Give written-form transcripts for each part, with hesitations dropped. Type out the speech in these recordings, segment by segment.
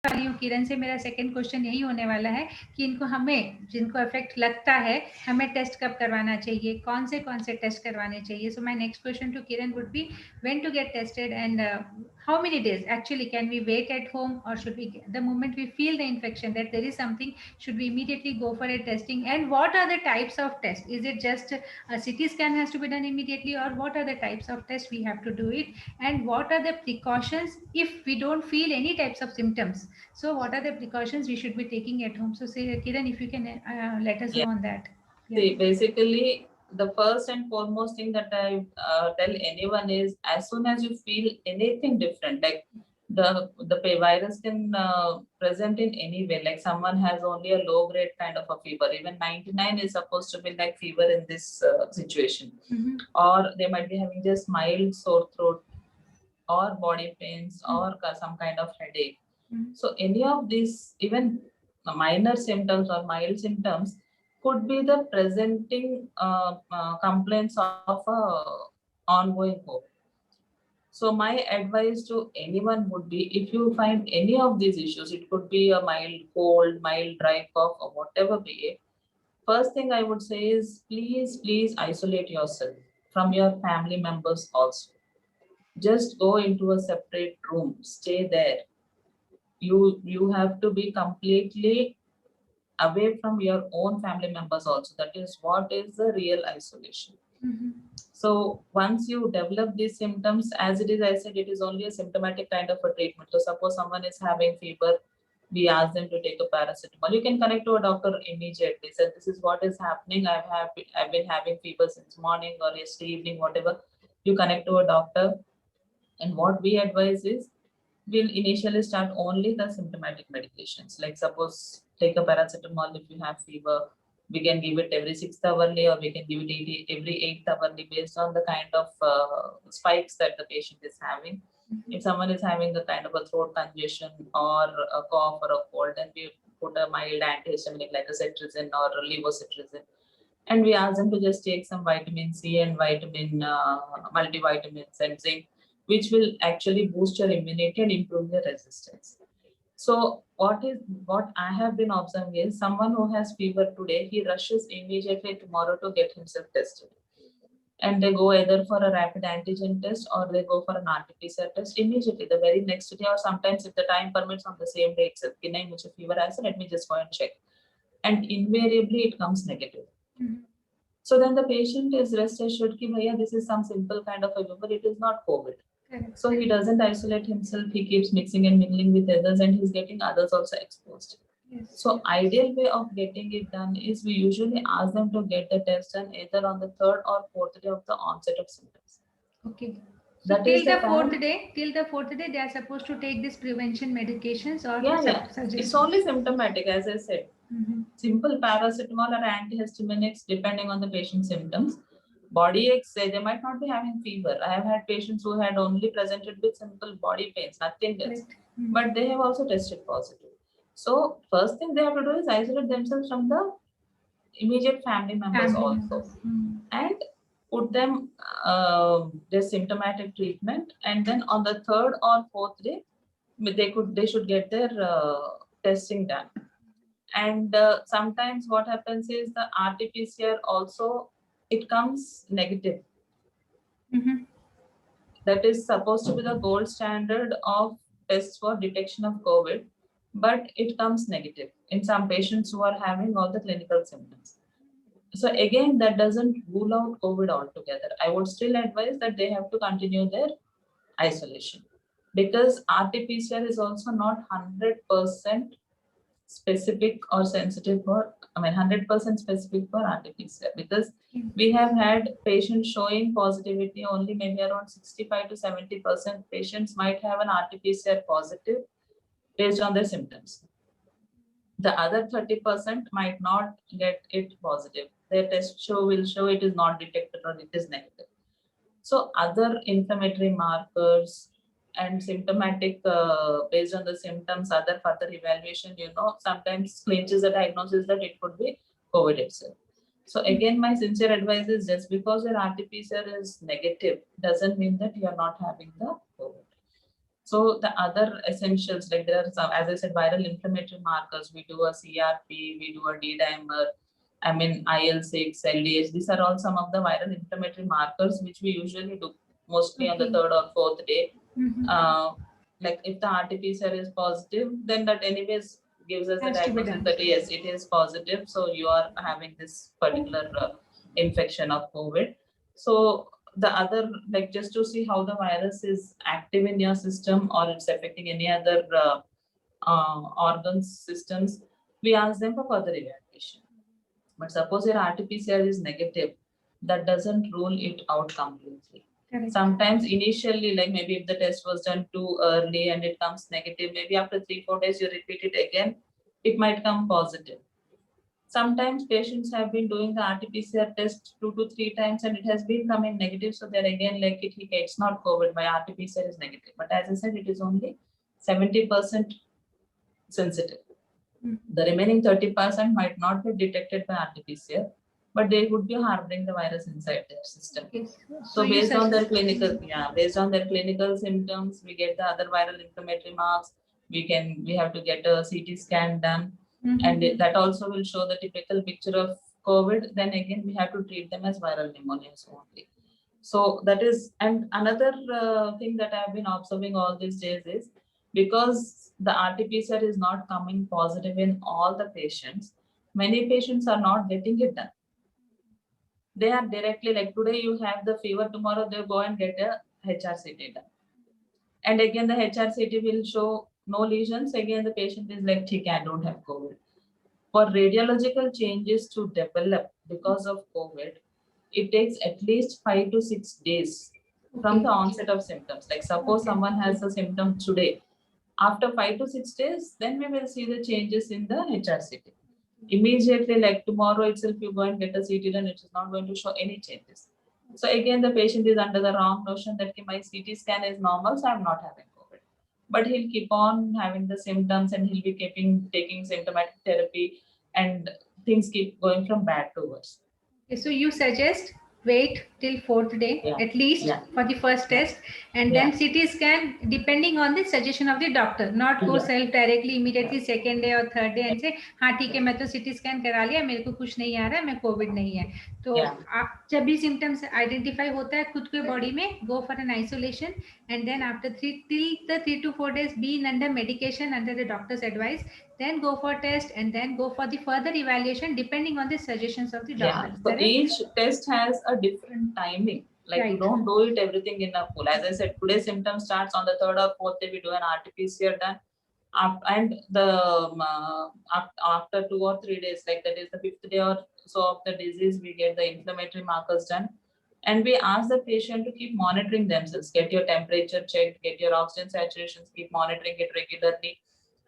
वाली हूँ किरण से, मेरा सेकंड क्वेश्चन यही होने वाला है कि जिनको इफेक्ट लगता है, हमें टेस्ट कब करवाना चाहिए, कौन से टेस्ट करवाने चाहिए. So my next question to Kiran would be when to get tested, and how many days actually can we wait at home, or should we, the moment we feel the infection that there is something, should we immediately go for a testing, and what are the types of tests? Is it just a CT scan has to be done immediately, or what are the types of tests we have to do it, and what are the precautions if we don't feel any types of symptoms? So what are the precautions we should be taking at home? So say, Kiran, if you can let us know on that. See, basically, the first and foremost thing that I tell anyone is, as soon as you feel anything different, like the virus can present in any way. Like someone has only a low grade kind of a fever, even 99 is supposed to be like fever in this situation, or they might be having just mild sore throat, or body pains, or some kind of headache. So any of these, even minor symptoms or mild symptoms, could be the presenting complaints of ongoing COVID. So my advice to anyone would be, if you find any of these issues, it could be a mild cold, mild dry cough, or whatever be it, first thing I would say is, please isolate yourself from your family members also. Just go into a separate room, stay there. You have to be completely away from your own family members also. That is what is the real isolation. So once you develop these symptoms, as it is, I said, it is only a symptomatic kind of a treatment. So suppose someone is having fever, we ask them to take a paracetamol. You can connect to a doctor immediately. Say, this is what is happening. I've been having fever since morning or yesterday evening, whatever. You connect to a doctor, and what we advise is, we'll initially start only the symptomatic medications. Like suppose take a paracetamol if you have fever. We can give it every 6th hourly, or we can give it every 8th hourly based on the kind of spikes that the patient is having. If someone is having a kind of a throat congestion or a cough or a cold, then we put a mild antihistaminic like a cetirizine or a levocetirizine. And we ask them to just take some vitamin C and vitamin multivitamins and zinc, which will actually boost your immunity and improve your resistance. So what I have been observing is, someone who has fever today, he rushes immediately tomorrow to get himself tested. And they go either for a rapid antigen test, or they go for an RT-PCR test immediately the very next day, or sometimes if the time permits on the same day itself. Which a fever I said, let me just go and check. And invariably it comes negative. So then the patient is rest assured ki bhaiya, this is some simple kind of a fever, it is not COVID. So he doesn't isolate himself, he keeps mixing and mingling with others, and he's getting others also exposed. So ideal way of getting it done is, we usually ask them to get the test done either on the 3rd or 4th day of the onset of symptoms. Okay. So till the fourth day, they are supposed to take this prevention medications, or it's only symptomatic, as I said. Simple paracetamol or antihistaminics, depending on the patient's symptoms. Body aches, they might not be having fever. I have had patients who had only presented with simple body pains, nothing else, but they have also tested positive. So first thing they have to do is isolate themselves from the immediate family members also, and put them their symptomatic treatment, and then on the 3rd or 4th day, they should get their testing done. And sometimes what happens is, the RT-PCR also, it comes negative. That is supposed to be the gold standard of tests for detection of COVID, but it comes negative in some patients who are having all the clinical symptoms. So again, that doesn't rule out COVID altogether. I would still advise that they have to continue their isolation, because RT-PCR is also not 100% specific or sensitive for, 100% specific for RT-PCR, because we have had patients showing positivity only maybe around 65 to 70% patients might have an RT-PCR positive based on their symptoms. The other 30% might not get it positive. Their test will show it is not detected or it is negative. So other inflammatory markers and symptomatic based on the symptoms, other further evaluation, sometimes clinches the diagnosis that it could be COVID itself. So again, my sincere advice is, just because your RT-PCR is negative doesn't mean that you are not having the COVID. So the other essentials, like there are some, as I said, viral inflammatory markers. We do a CRP, we do a D-dimer, I mean IL-6, LDH. These are all some of the viral inflammatory markers which we usually do mostly on the third or fourth day. Like if the RT-PCR is positive, then that anyways gives us the diagnosis that yes, it is positive. So you are having this particular infection of COVID. So the other, like just to see how the virus is active in your system or it's affecting any other organs systems, we ask them for further evaluation. But suppose your RT-PCR is negative, that doesn't rule it out completely. Correct. Sometimes initially, like maybe if the test was done too early and it comes negative, maybe after 3-4 days you repeat it again, it might come positive. Sometimes patients have been doing the RT-PCR test 2 to 3 times and it has been coming negative. So they're again like, it's not COVID, my RT-PCR is negative. But as I said, it is only 70% sensitive. The remaining 30% might not be detected by RT-PCR, but they would be harboring the virus inside their system. Yes. So based on their clinical symptoms, we get the other viral inflammatory marks. We have to get a CT scan done. And that also will show the typical picture of COVID. Then again, we have to treat them as viral pneumonias only. So that is, and another thing that I've been observing all these days is, because the RT-PCR is not coming positive in all the patients, many patients are not getting it done. They are directly, like today you have the fever, tomorrow they go and get a HRCT done. And again, the HRCT will show no lesions. Again, the patient is like, I don't have COVID. For radiological changes to develop because of COVID, it takes at least 5 to 6 days from the onset of symptoms. Like suppose someone has a symptom today, after 5 to 6 days, then we will see the changes in the HRCT. Immediately, like tomorrow itself, you go and get a CT done, it is not going to show any changes. So again, the patient is under the wrong notion that my CT scan is normal, so I'm not having COVID. But he'll keep on having the symptoms and he'll be taking symptomatic therapy, and things keep going from bad to worse. Okay, so you suggest wait till 4th day at least for the first test, and then CT scan depending on the suggestion of the doctor, not go self directly immediately 2nd day or 3rd day and say हाँ ठीक है मैं तो CT scan करा लिया मेरे को कुछ नहीं आ रहा है मैं कोविड नहीं है. तो आप जब भी symptoms identify होता है खुद के body में, go for an isolation and then after 3 to 4 days be under medication under the doctor's advice, then go for test and then go for the further evaluation depending on the suggestions of the doctor. So each test has a different timing. Like you don't do it everything in a full. As I said, today symptom starts on the 3rd or 4th day, we do an RT-PCR done. And after 2 or 3 days, like that is the 5th day or so of the disease, we get the inflammatory markers done. And we ask the patient to keep monitoring themselves, get your temperature checked, get your oxygen saturations, keep monitoring it regularly.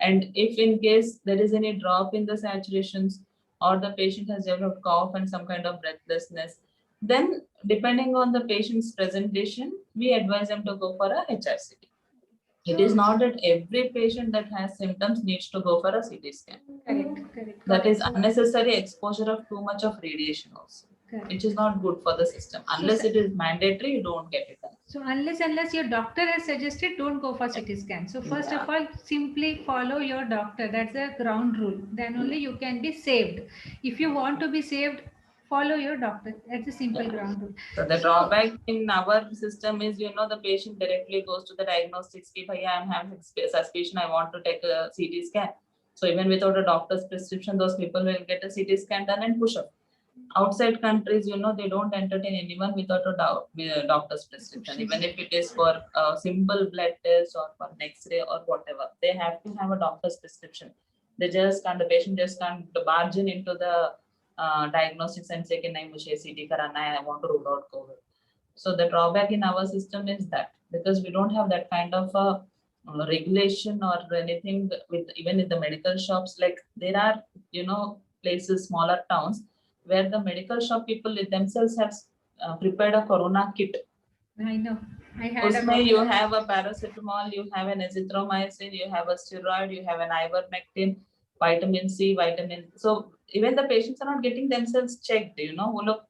And if in case there is any drop in the saturations or the patient has developed cough and some kind of breathlessness, then depending on the patient's presentation, we advise them to go for a HRCT. It is not that every patient that has symptoms needs to go for a CT scan. Correct. That is unnecessary exposure of too much of radiation also. Correct. Which is not good for the system. Unless it is mandatory, you don't get it done. So unless your doctor has suggested, don't go for CT scan. So first of all, simply follow your doctor. That's the ground rule. Then only you can be saved. If you want to be saved, follow your doctor. That's a simple ground rule. So the drawback in our system is, the patient directly goes to the diagnostics. If I am having suspicion, I want to take a CT scan. So even without a doctor's prescription, those people will get a CT scan done and push up. Outside countries, they don't entertain anyone without a doctor's prescription. Even if it is for a simple blood test or for an X-ray or whatever, they have to have a doctor's prescription. The patient just can't barge into the diagnostics and say, CT karana hai, I want to rule out COVID. So the drawback in our system is that, because we don't have that kind of a regulation or anything even in the medical shops. Like there are, places, smaller towns, where the medical shop people themselves have prepared a corona kit. I know. I heard about that. You have a paracetamol, you have an azithromycin, you have a steroid, you have an ivermectin, vitamin C, vitamin. So even the patients are not getting themselves checked. वो लोग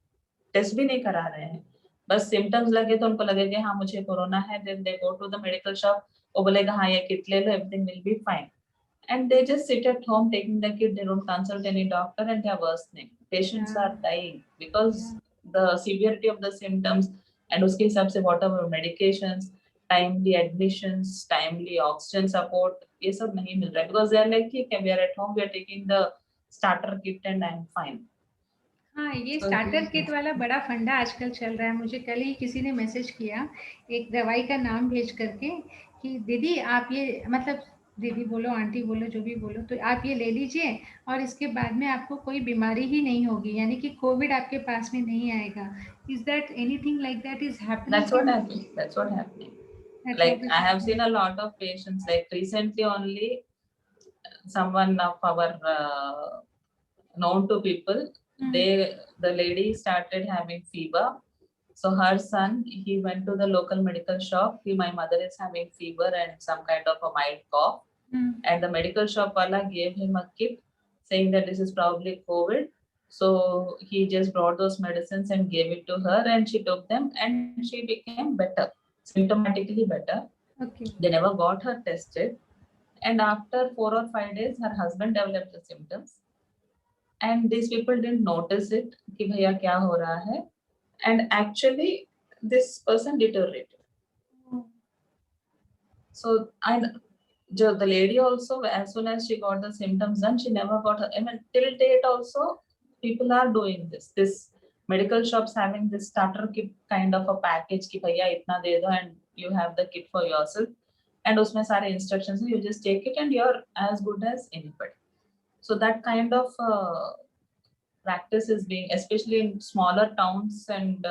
test भी नहीं करा रहे हैं. बस symptoms लगे तो उनको लगे कि हाँ मुझे कोरोना है. Then they go to the medical shop. वो बोलेगा हाँ ये किट ले लो, everything will be fine. And they just sit at home taking the kit. They don't consult any doctor and they are worsening. Patients are dying because the severity of the symptoms and उसके हिसाब से whatever medications, timely admissions, timely oxygen support, ये सब नहीं मिल रहा है because they are like ठीक है, we are at home, we are taking the starter kit and I am fine. हाँ, ये स्टार्टर किट वाला बड़ा फंडा आजकल चल रहा है. मुझे कल ही किसी ने मैसेज किया एक दवाई का नाम भेज करके कि दीदी आप ये, मतलब दीदी बोलो आंटी बोलो जो भी बोलो, तो आप ये ले लीजिए और इसके बाद में आपको कोई बीमारी ही नहीं होगी, यानी कि कोविड आपके पास में नहीं आएगा. Is that anything like that is happening? That's what happening. That's what happening. Like I have seen a lot of patients. Like recently only, someone of our known to people, the lady started having fever. So her son, he went to the local medical shop. My mother is having fever and some kind of a mild cough. And the medical shop wala gave him a kit saying that this is probably COVID. So he just brought those medicines and gave it to her and she took them and she became better, symptomatically better. Okay. They never got her tested. And after 4 or 5 days, her husband developed the symptoms. And these people didn't notice it, कि भैया क्या हो रहा है. And actually, this person deteriorated. So the lady also, as soon as she got the symptoms done, she never got her. I mean, till date also, people are doing this. This medical shops having this starter kit kind of a package कि भैया इतना दे दो and you have the kit for yourself. And उसमें सारे instructions you just take it and you're as good as anybody. So that kind of practice is being, especially in smaller towns and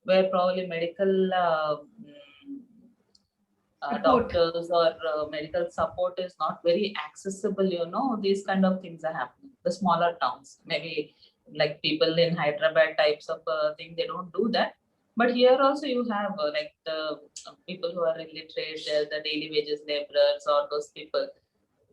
where probably medical doctors or medical support is not very accessible, you know, these kind of things are happening. The smaller towns, maybe like people in Hyderabad types of thing, they don't do that. But here also you have like the people who are illiterate, the daily wages laborers or those people,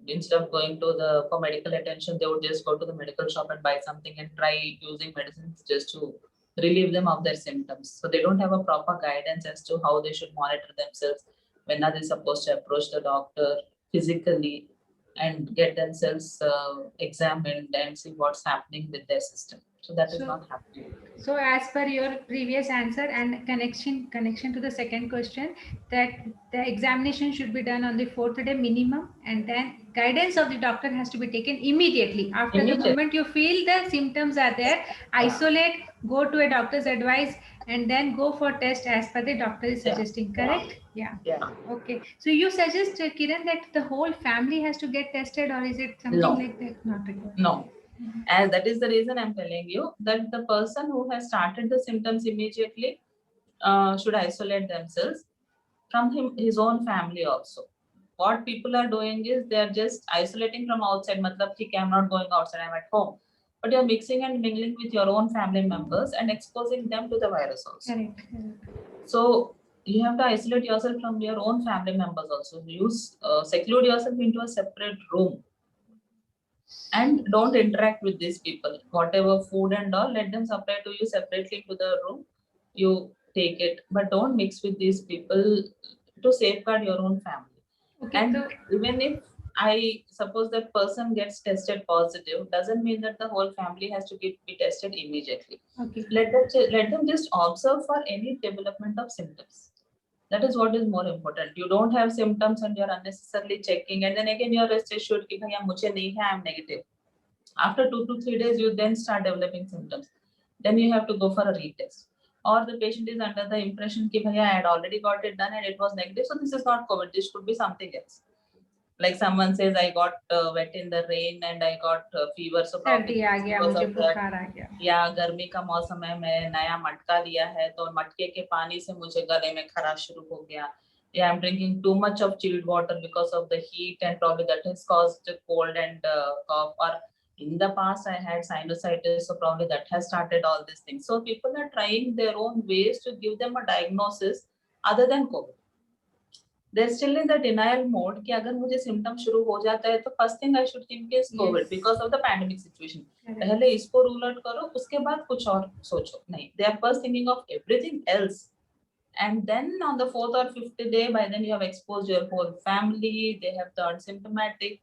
instead of going to for medical attention, they would just go to the medical shop and buy something and try using medicines just to relieve them of their symptoms. So they don't have a proper guidance as to how they should monitor themselves, when are they supposed to approach the doctor physically and get themselves examined and see what's happening with their system. So that is not happening. So as per your previous answer and connection to the second question, that the examination should be done on the 4th day minimum, and then guidance of the doctor has to be taken immediately. After the moment you feel the symptoms are there, isolate, go to a doctor's advice, and then go for test as per the doctor is suggesting. Correct? Yeah. Okay. So you suggest, Kiran, that the whole family has to get tested, or is it something like that? Not required. No. And that is the reason I'm telling you that the person who has started the symptoms immediately should isolate themselves from his own family also. What people are doing is they are just isolating from outside. Matlab, I'm not going outside, I'm at home. But you're mixing and mingling with your own family members and exposing them to the virus also. Correct. So you have to isolate yourself from your own family members also. Seclude yourself into a separate room. And don't interact with these people. Whatever food and all, let them supply to you separately to the room. You take it, but don't mix with these people to safeguard your own family. Okay, and even if I suppose that person gets tested positive, doesn't mean that the whole family has to be tested immediately. Okay. Let them just observe for any development of symptoms. That is what is more important. You don't have symptoms and you're unnecessarily checking, and then again you're rest assured कि भैया मुझे नहीं है, I'm negative. After 2 to 3 days, you then start developing symptoms. Then you have to go for a retest. Or the patient is under the impression कि भैया I had already got it done and it was negative, so this is not COVID. This could be something else. Like someone says I got wet in the rain and I got fever, so probably because of that. या गर्मी का मौसम है, मैं नया मटका लिया है तो मटके के पानी से मुझे गले में खराश शुरू हो गया. Yeah, I'm drinking too much of chilled water because of the heat and probably that has caused cold and cough. Or in the past I had sinusitis, so probably that has started all these things. So people are trying their own ways to give them a diagnosis other than COVID. They're still in the denial mode कि अगर मुझे symptoms शुरू हो जाता है तो first thing I should think is COVID because of the pandemic situation. पहले इसको rule out करो, उसके बाद कुछ और सोचो. नहीं, they are first thinking of everything else And then on the 4th or 5th day, by then you have exposed your whole family, they have turned symptomatic,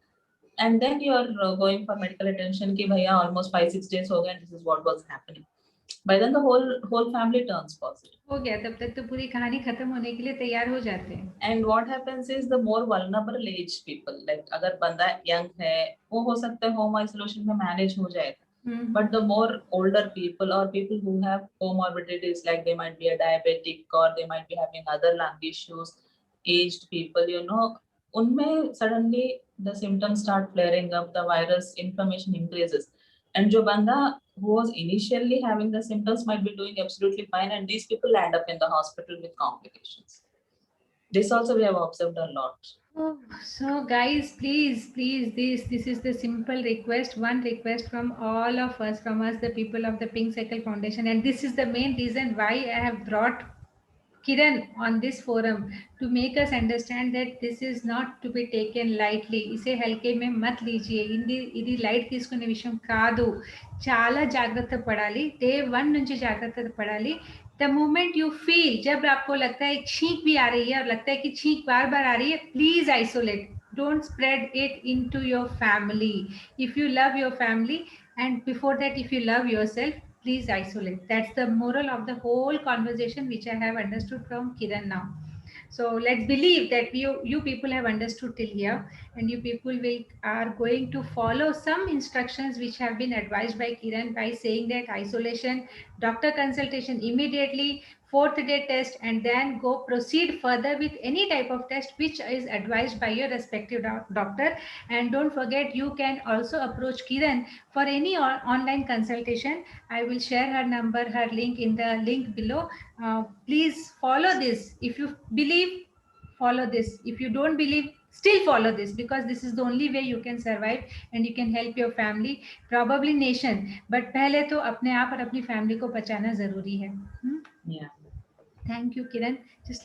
and then you are going for medical attention ki bhaiya almost 5-6 days ho gaye and this is what was happening. By then the whole family turns positive. हो गया, तब तक तो पूरी कहानी खत्म होने के लिए तैयार हो जाते हैं. And what happens is the more vulnerable age people, like अगर बंदा young है वो हो सकता है home isolation में manage हो जाएगा. But the more older people or people who have comorbidities, like they might be a diabetic or they might be having other lung issues, aged people, you know, unme suddenly the symptoms start flaring up, the virus inflammation increases. And jo banda who was initially having the symptoms might be doing absolutely fine, and these people end up in the hospital with complications. This also we have observed a lot. Oh, so guys, please, this is the simple request, one request from all of us, from us, the people of the Pink Circle Foundation, and this is the main reason why I have brought Kiran on this forum, to make us understand that this is not to be taken lightly. इसे हल्के में मत लीजिए. ఇది light తీసుకునే విషయం కాదు. చాలా జాగ్రత్త పడాలి. డే 1 నుంచి జాగ్రత్త పడాలి. द मोमेंट यू फील, जब आपको लगता है छींक भी आ रही है और लगता है कि छींक बार बार आ रही है, please isolate. Don't spread it into your family. If you love your family, and before that, if you love yourself, please isolate. That's the moral of the whole conversation, which I have understood from Kiran now. So let's believe that you people have understood till here, and you people are going to follow some instructions which have been advised by Kiran, by saying that isolation, doctor consultation immediately, 4th day test, and then go proceed further with any type of test which is advised by your respective doctor. And don't forget, you can also approach Kiran for any online consultation. I will share her number, her link in the link below. Please follow this. If you believe, follow this. If you don't believe, still follow this, because this is the only way you can survive and you can help your family, probably nation. But पहले तो अपने आप और अपनी family को बचाना जरूरी है. Yeah. Thank you, Kiran. Just